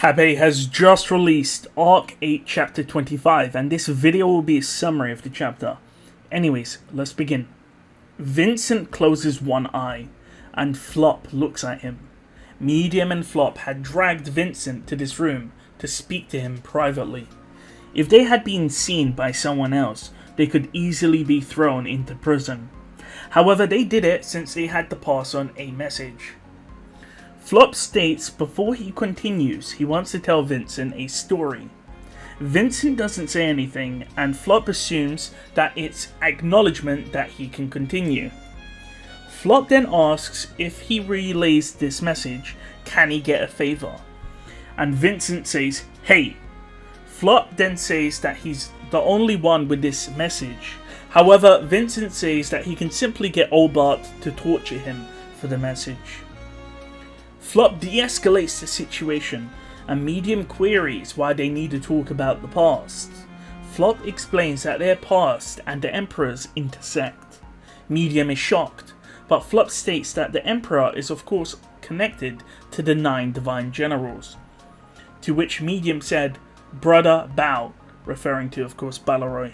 Tabe has just released Arc 8 Chapter 25, and this video will be a summary of the chapter. Anyways, let's begin. Vincent closes one eye, and Flop looks at him. Medium and Flop had dragged Vincent to this room to speak to him privately. If they had been seen by someone else, they could easily be thrown into prison. However, they did it since they had to pass on a message. Flop states before he continues, he wants to tell Vincent a story. Vincent doesn't say anything, and Flop assumes that it's acknowledgement that he can continue. Flop then asks if he relays this message, can he get a favor? And Vincent says, hey. Flop then says that he's the only one with this message. However, Vincent says that he can simply get Old Bart to torture him for the message. Flop de-escalates the situation, and Medium queries why they need to talk about the past. Flop explains that their past and the Emperor's intersect. Medium is shocked, but Flop states that the Emperor is of course connected to the 9 Divine Generals. To which Medium said, "Brother, bow," referring to of course Balaroy.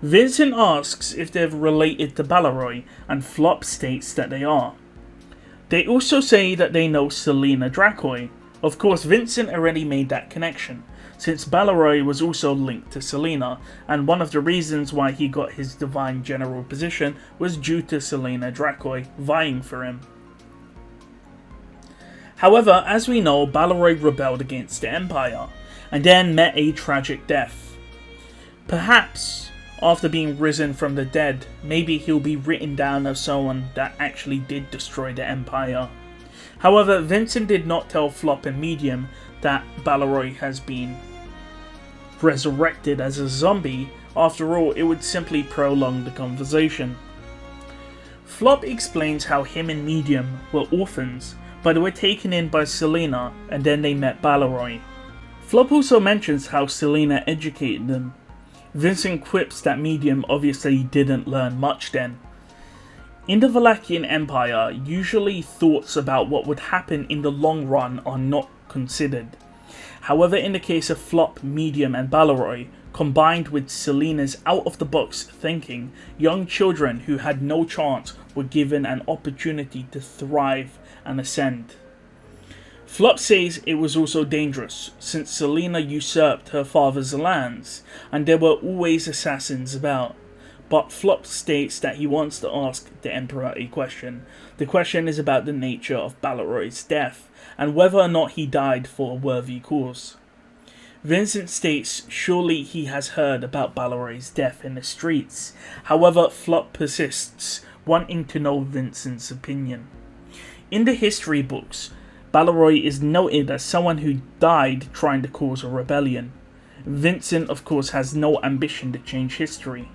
Vincent asks if they're related to Balaroy, and Flop states that they are. They also say that they know Selena Dracoi. Of course, Vincent already made that connection, since Balaroy was also linked to Selena, and one of the reasons why he got his Divine General position was due to Selena Dracoi vying for him. However, as we know, Balaroy rebelled against the Empire, and then met a tragic death. Perhaps, after being risen from the dead, maybe he'll be written down as someone that actually did destroy the Empire. However, Vincent did not tell Flop and Medium that Balaroy has been resurrected as a zombie. After all, it would simply prolong the conversation. Flop explains how him and Medium were orphans, but they were taken in by Selena and then they met Balaroy. Flop also mentions how Selena educated them. Vincent quips that Medium obviously didn't learn much then. In the Valachian Empire, usually thoughts about what would happen in the long run are not considered. However, in the case of Flop, Medium and Balaroy, combined with Selena's out-of-the-box thinking, young children who had no chance were given an opportunity to thrive and ascend. Flop says it was also dangerous, since Selena usurped her father's lands, and there were always assassins about. But Flop states that he wants to ask the Emperor a question. The question is about the nature of Balaroy's death, and whether or not he died for a worthy cause. Vincent states surely he has heard about Balaroy's death in the streets. However, Flop persists, wanting to know Vincent's opinion. In the history books, Balaroy is noted as someone who died trying to cause a rebellion. Vincent, of course, has no ambition to change history.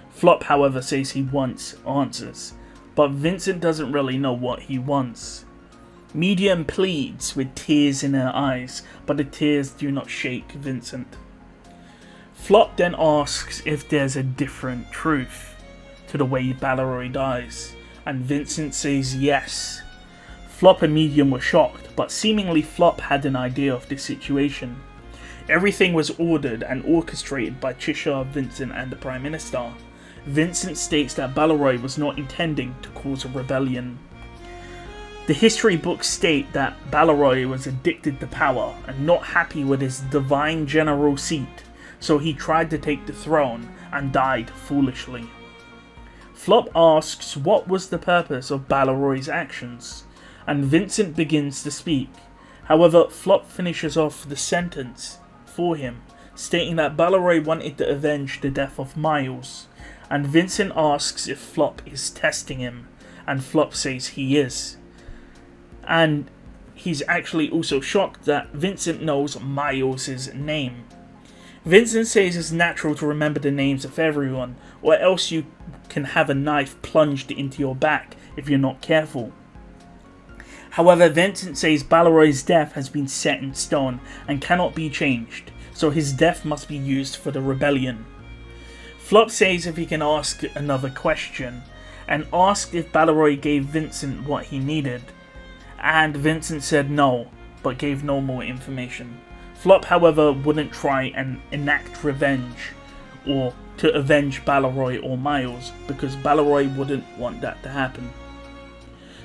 Flop, however, says he wants answers, but Vincent doesn't really know what he wants. Medium pleads with tears in her eyes, but the tears do not shake Vincent. Flop then asks if there's a different truth to the way Balaroy dies, and Vincent says yes. Flop and Medium were shocked, but seemingly Flop had an idea of the situation. Everything was ordered and orchestrated by Chisha, Vincent and the Prime Minister. Vincent states that Balaroy was not intending to cause a rebellion. The history books state that Balaroy was addicted to power and not happy with his Divine General seat, so he tried to take the throne and died foolishly. Flop asks what was the purpose of Balaroy's actions, and Vincent begins to speak. However, Flop finishes off the sentence for him, stating that Balaroy wanted to avenge the death of Miles, and Vincent asks if Flop is testing him, and Flop says he is. And he's actually also shocked that Vincent knows Miles' name. Vincent says it's natural to remember the names of everyone, or else you can have a knife plunged into your back if you're not careful. However, Vincent says Balaroy's death has been set in stone and cannot be changed, so his death must be used for the rebellion. Flop says if he can ask another question, and asked if Balaroy gave Vincent what he needed, and Vincent said no, but gave no more information. Flop, however, wouldn't try and enact revenge or to avenge Balaroy or Miles, because Balaroy wouldn't want that to happen.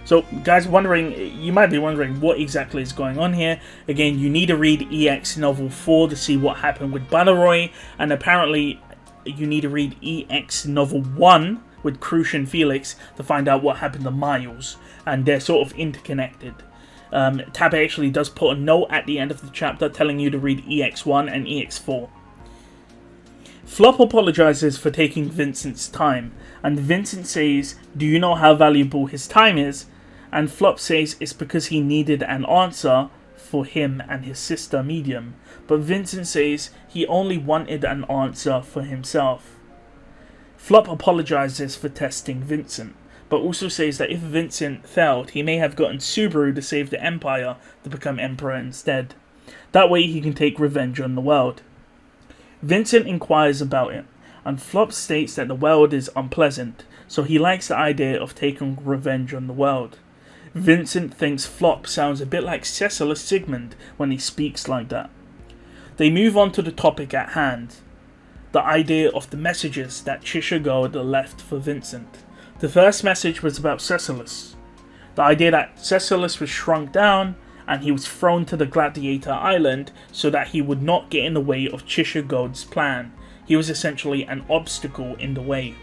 So, guys, you might be wondering what exactly is going on here. Again, you need to read EX Novel 4 to see what happened with Balaroy, and apparently you need to read EX Novel 1 with Crucian Felix to find out what happened to Miles, and they're sort of interconnected. Tab actually does put a note at the end of the chapter telling you to read EX1 and EX4. Flop apologizes for taking Vincent's time, and Vincent says, "Do you know how valuable his time is?" And Flop says it's because he needed an answer for him and his sister Medium, but Vincent says he only wanted an answer for himself. Flop apologizes for testing Vincent, but also says that if Vincent failed, he may have gotten Subaru to save the Empire to become Emperor instead. That way he can take revenge on the world. Vincent inquires about it, and Flop states that the world is unpleasant, so he likes the idea of taking revenge on the world. Vincent thinks Flop sounds a bit like Cecil Sigmund when he speaks like that. They move on to the topic at hand, the idea of the messages that Cheshire Gold left for Vincent. The first message was about Cecilus. The idea that Cecilus was shrunk down and he was thrown to the Gladiator Island so that he would not get in the way of Cheshire Gold's plan. He was essentially an obstacle in the way.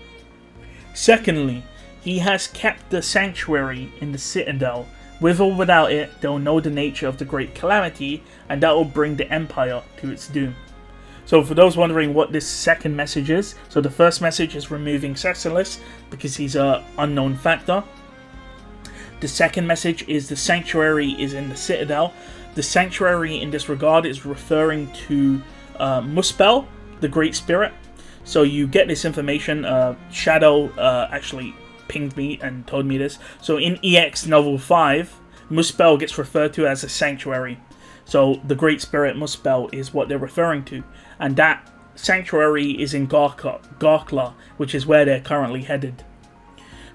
Secondly, he has kept the sanctuary in the Citadel. With or without it, they'll know the nature of the Great Calamity, and that will bring the Empire to its doom. So for those wondering what this second message is, so the first message is removing Cecilus because he's an unknown factor. The second message is the sanctuary is in the Citadel. The sanctuary in this regard is referring to Muspel, the Great Spirit. So you get this information. Shadow actually pinged me and told me this. So in EX Novel 5, Muspel gets referred to as a sanctuary. So the Great Spirit Muspel is what they're referring to. And that sanctuary is in Garkla, which is where they're currently headed.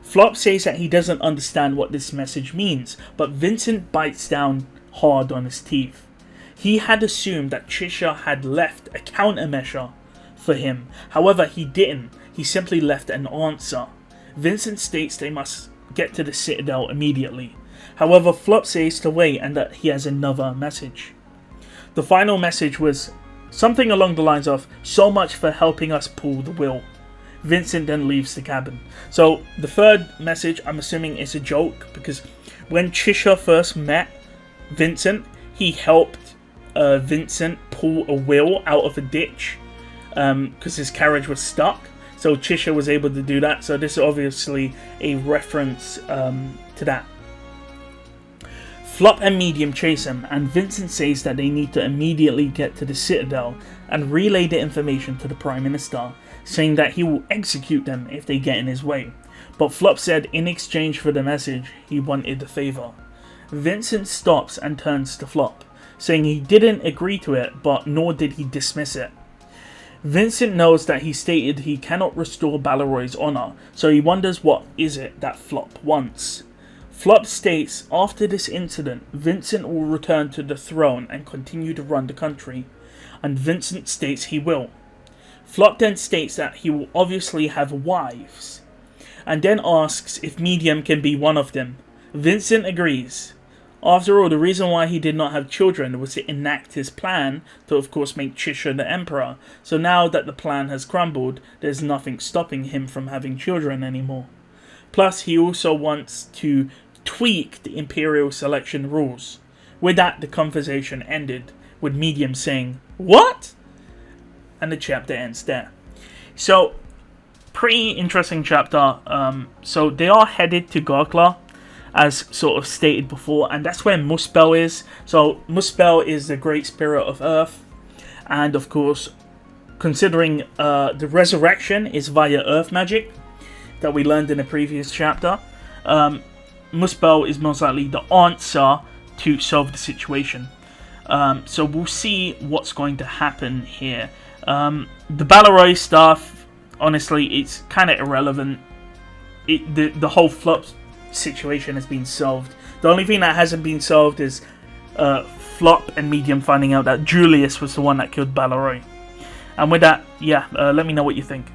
Flop says that he doesn't understand what this message means, but Vincent bites down hard on his teeth. He had assumed that Cheshire had left a countermeasure for him. However, he didn't. He simply left an answer. Vincent states they must get to the Citadel immediately. However, Flop says to wait and that he has another message. The final message was something along the lines of, "So much for helping us pull the will." Vincent then leaves the cabin. So the third message, I'm assuming, is a joke, because when Cheshire first met Vincent, he helped Vincent pull a will out of a ditch because his carriage was stuck. So Cheshire was able to do that. So this is obviously a reference to that. Flop and Medium chase him, and Vincent says that they need to immediately get to the Citadel and relay the information to the Prime Minister, saying that he will execute them if they get in his way. But Flop said in exchange for the message, he wanted a favour. Vincent stops and turns to Flop, saying he didn't agree to it, but nor did he dismiss it. Vincent knows that he stated he cannot restore Balaroy's honour, so he wonders what is it that Flop wants. Flop states after this incident, Vincent will return to the throne and continue to run the country, and Vincent states he will. Flop then states that he will obviously have wives, and then asks if Medium can be one of them. Vincent agrees. After all, the reason why he did not have children was to enact his plan to, of course, make Cheshire the Emperor, so now that the plan has crumbled, there's nothing stopping him from having children anymore. Plus, he also wants to tweak the Imperial selection rules. With that, the conversation ended, with Medium saying, "What?" And the chapter ends there. So, pretty interesting chapter. So they are headed to Garkla, as sort of stated before, and that's where Muspel is. So Muspel is the Great Spirit of Earth, and of course, considering the resurrection is via Earth magic that we learned in the previous chapter, Muspel is most likely the answer to solve the situation. So we'll see what's going to happen here. The Balaroy stuff, honestly, it's kind of irrelevant. The whole Flop situation has been solved. The only thing that hasn't been solved is Flop and Medium finding out that Julius was the one that killed Balaroy. And with that, yeah, let me know what you think.